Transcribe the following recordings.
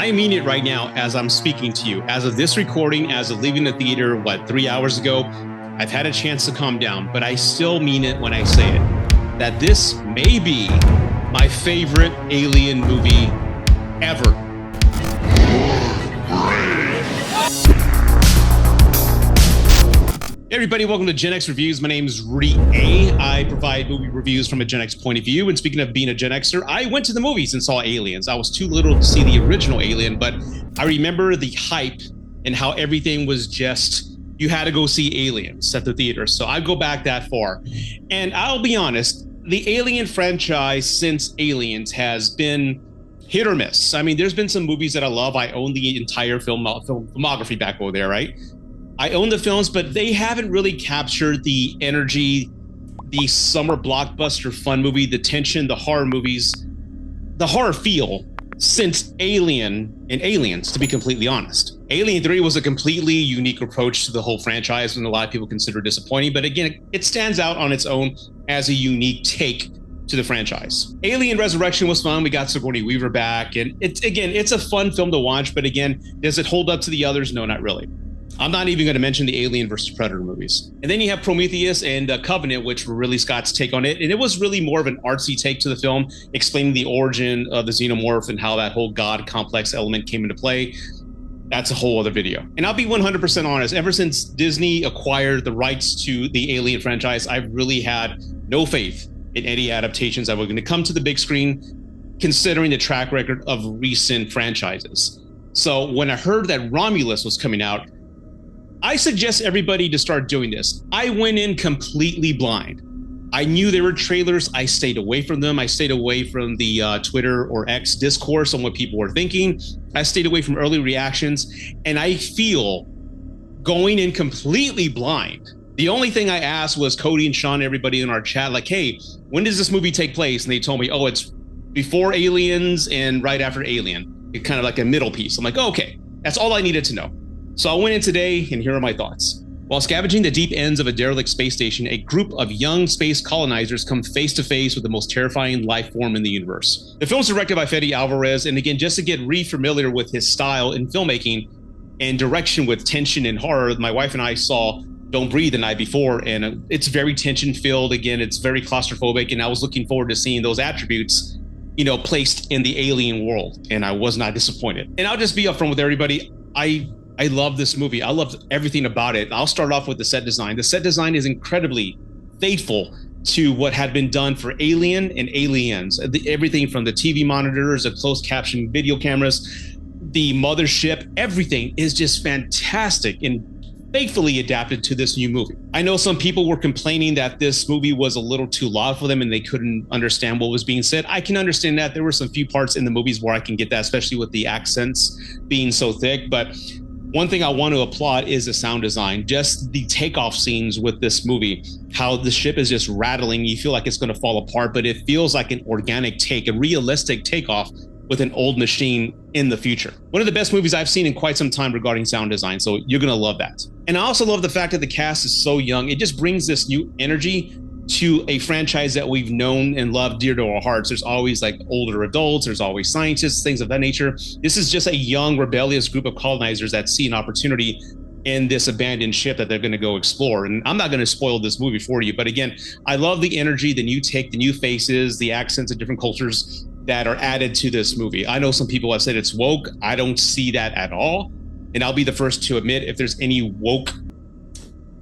I mean it right now as I'm speaking to you. As of this recording, as of leaving the theater, 3 hours ago, I've had a chance to calm down, but I still mean it when I say it. That this may be my favorite Alien movie ever. Hey everybody, welcome to Gen X Reviews. My name is Rudy A. I provide movie reviews from a Gen X point of view. And speaking of being a Gen Xer, I went to the movies and saw Aliens. I was too little to see the original Alien, but I remember the hype and how everything was just, you had to go see Aliens at the theater. So I go back that far. And I'll be honest, the Alien franchise since Aliens has been hit or miss. I mean, there's been some movies that I love. I own the entire filmography back over there, right? I own the films, but they haven't really captured the energy, the summer blockbuster fun movie, the tension, the horror movies, the horror feel since Alien and Aliens, to be completely honest. Alien 3 was a completely unique approach to the whole franchise and a lot of people consider disappointing, but again, it stands out on its own as a unique take to the franchise. Alien Resurrection was fun. We got Sigourney Weaver back, and it's a fun film to watch, but again, does it hold up to the others? No, not really. I'm not even going to mention the Alien versus Predator movies. And then you have Prometheus and Covenant, which were really Scott's take on it. And it was really more of an artsy take to the film, explaining the origin of the xenomorph and how that whole God complex element came into play. That's a whole other video. And I'll be 100% honest, ever since Disney acquired the rights to the Alien franchise, I've really had no faith in any adaptations that were going to come to the big screen, considering the track record of recent franchises. So when I heard that Romulus was coming out, I suggest everybody to start doing this. I went in completely blind. I knew there were trailers. I stayed away from them. I stayed away from the Twitter or X discourse on what people were thinking. I stayed away from early reactions. And I feel going in completely blind. The only thing I asked was Cody and Sean, everybody in our chat, like, hey, when does this movie take place? And they told me, oh, it's before Aliens and right after Alien. It's kind of like a middle piece. I'm like, oh, okay, that's all I needed to know. So I went in today, and here are my thoughts. While scavenging the deep ends of a derelict space station, a group of young space colonizers come face to face with the most terrifying life form in the universe. The film is directed by Fede Alvarez, and again, just to get re-familiar with his style in filmmaking and direction with tension and horror, my wife and I saw Don't Breathe the night before, and it's very tension-filled. Again, it's very claustrophobic, and I was looking forward to seeing those attributes, placed in the alien world, and I was not disappointed. And I'll just be upfront with everybody. I love this movie. I loved everything about it. I'll start off with the set design. The set design is incredibly faithful to what had been done for Alien and Aliens. Everything from the TV monitors, the closed caption video cameras, the mothership, everything is just fantastic and faithfully adapted to this new movie. I know some people were complaining that this movie was a little too loud for them and they couldn't understand what was being said. I can understand that. There were some few parts in the movies where I can get that, especially with the accents being so thick. But one thing I want to applaud is the sound design, just the takeoff scenes with this movie, how the ship is just rattling. You feel like it's going to fall apart, but it feels like an organic take, a realistic takeoff with an old machine in the future. One of the best movies I've seen in quite some time regarding sound design. So you're going to love that. And I also love the fact that the cast is so young. It just brings this new energy to a franchise that we've known and loved dear to our hearts. There's always like older adults, there's always scientists, things of that nature. This is just a young, rebellious group of colonizers that see an opportunity in this abandoned ship that they're going to go explore. And I'm not going to spoil this movie for you, but again, I love the energy, the new take, the new faces, the accents of different cultures that are added to this movie. I know some people have said it's woke. I don't see that at all. And I'll be the first to admit, if there's any woke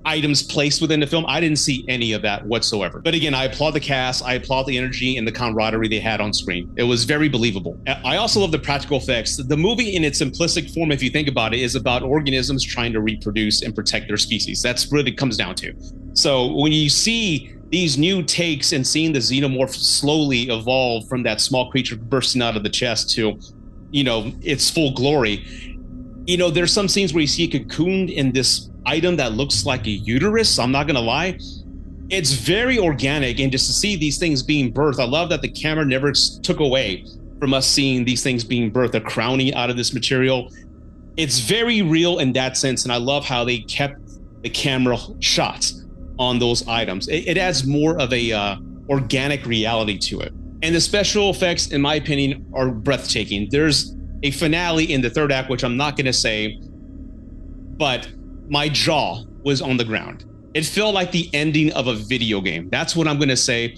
items placed within the film, I didn't see any of that whatsoever. But again, I applaud the cast. I applaud the energy and the camaraderie they had on screen. It was very believable. I also love the practical effects. The movie in its simplistic form, if you think about it, is about organisms trying to reproduce and protect their species. That's what it comes down to. So when you see these new takes and seeing the xenomorph slowly evolve from that small creature bursting out of the chest to, its full glory, there's some scenes where you see it cocooned in this item that looks like a uterus. I'm not gonna lie, it's very organic, and just to see these things being birthed, I love that the camera never took away from us seeing these things being birthed, a crowning out of this material. It's very real in that sense, and I love how they kept the camera shots on those items. It adds more of a organic reality to it. And the special effects, in my opinion, are breathtaking. There's a finale in the third act, which I'm not going to say, but my jaw was on the ground. It felt like the ending of a video game. That's what I'm going to say.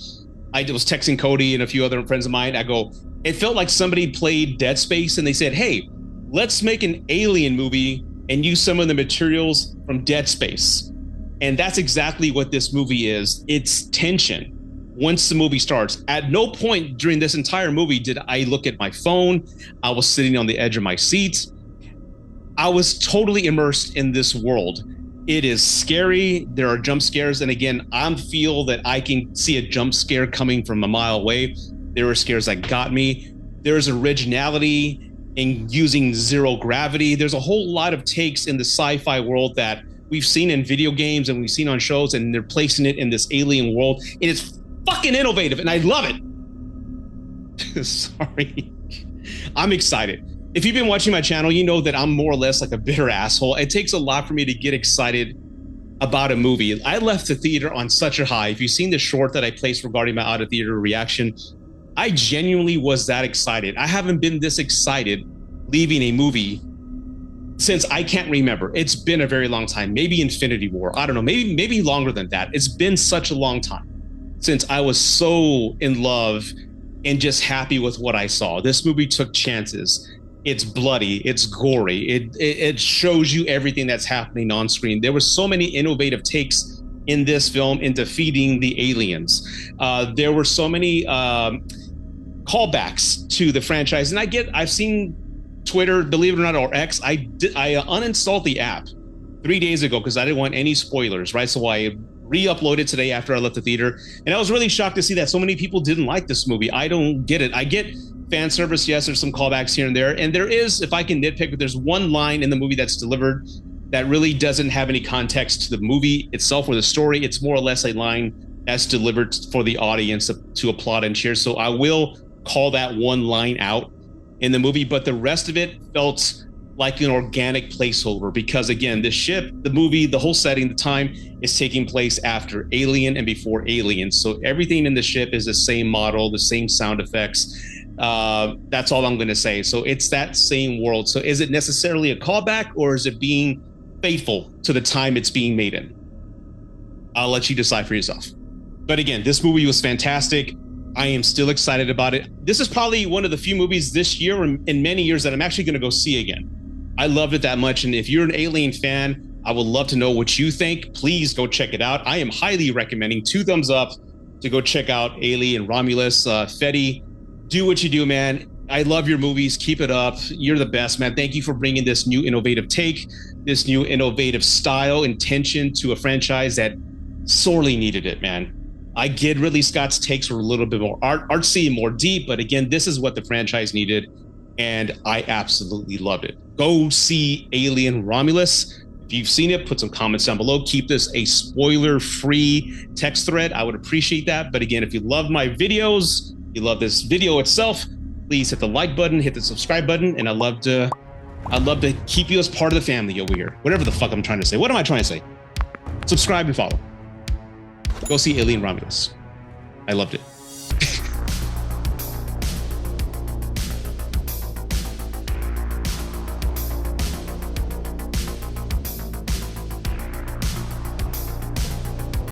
I was texting Cody and a few other friends of mine. I go, it felt like somebody played Dead Space and they said, hey, let's make an Alien movie and use some of the materials from Dead Space. And that's exactly what this movie is. It's tension. Once the movie starts, at no point during this entire movie did I look at my phone. I was sitting on the edge of my seat. I was totally immersed in this world. It is scary. There are jump scares. And again, I feel that I can see a jump scare coming from a mile away. There were scares that got me. There's originality in using zero gravity. There's a whole lot of takes in the sci-fi world that we've seen in video games and we've seen on shows, and they're placing it in this alien world. It is fucking innovative, and I love it. Sorry. I'm excited. If you've been watching my channel, you know that I'm more or less like a bitter asshole. It takes a lot for me to get excited about a movie. I left the theater on such a high. If you've seen the short that I placed regarding my out of theater reaction, I genuinely was that excited. I haven't been this excited leaving a movie since I can't remember. It's been a very long time. Maybe Infinity War. I don't know. Maybe longer than that. It's been such a long time since I was so in love and just happy with what I saw. This movie took chances. It's bloody. It's gory. It shows you everything that's happening on screen. There were so many innovative takes in this film in defeating the aliens. There were so many callbacks to the franchise. And I've seen Twitter, believe it or not, or X. I uninstalled the app 3 days ago because I didn't want any spoilers, right? So I re-uploaded today after I left the theater. And I was really shocked to see that so many people didn't like this movie. I don't get it. I get fan service. Yes, there's some callbacks here and there. And there is, if I can nitpick, there's one line in the movie that's delivered that really doesn't have any context to the movie itself or the story. It's more or less a line that's delivered for the audience to applaud and cheer. So I will call that one line out in the movie, but the rest of it felt like an organic placeholder because, again, the ship, the movie, the whole setting, the time is taking place after Alien and before Alien. So everything in the ship is the same model, the same sound effects. That's all I'm going to say. So it's that same world. So is it necessarily a callback, or is it being faithful to the time it's being made in? I'll let you decide for yourself. But again, this movie was fantastic. I am still excited about it. This is probably one of the few movies this year or in many years that I'm actually going to go see again. I loved it that much. And if you're an Alien fan, I would love to know what you think. Please go check it out. I am highly recommending 2 thumbs up to go check out Alien, Romulus. Fetty, do what you do, man. I love your movies. Keep it up. You're the best, man. Thank you for bringing this new innovative take, this new innovative style, intention to a franchise that sorely needed it, man. I get Ridley Scott's takes were a little bit more artsy and more deep, but again, this is what the franchise needed, and I absolutely loved it. Go see Alien Romulus. If you've seen it, put some comments down below. Keep this a spoiler-free text thread. I would appreciate that. But again, if you love my videos, you love this video itself, please hit the like button, hit the subscribe button, and I'd love to keep you as part of the family over here. Whatever the fuck I'm trying to say. What am I trying to say? Subscribe and follow. Go see Alien Romulus. I loved it.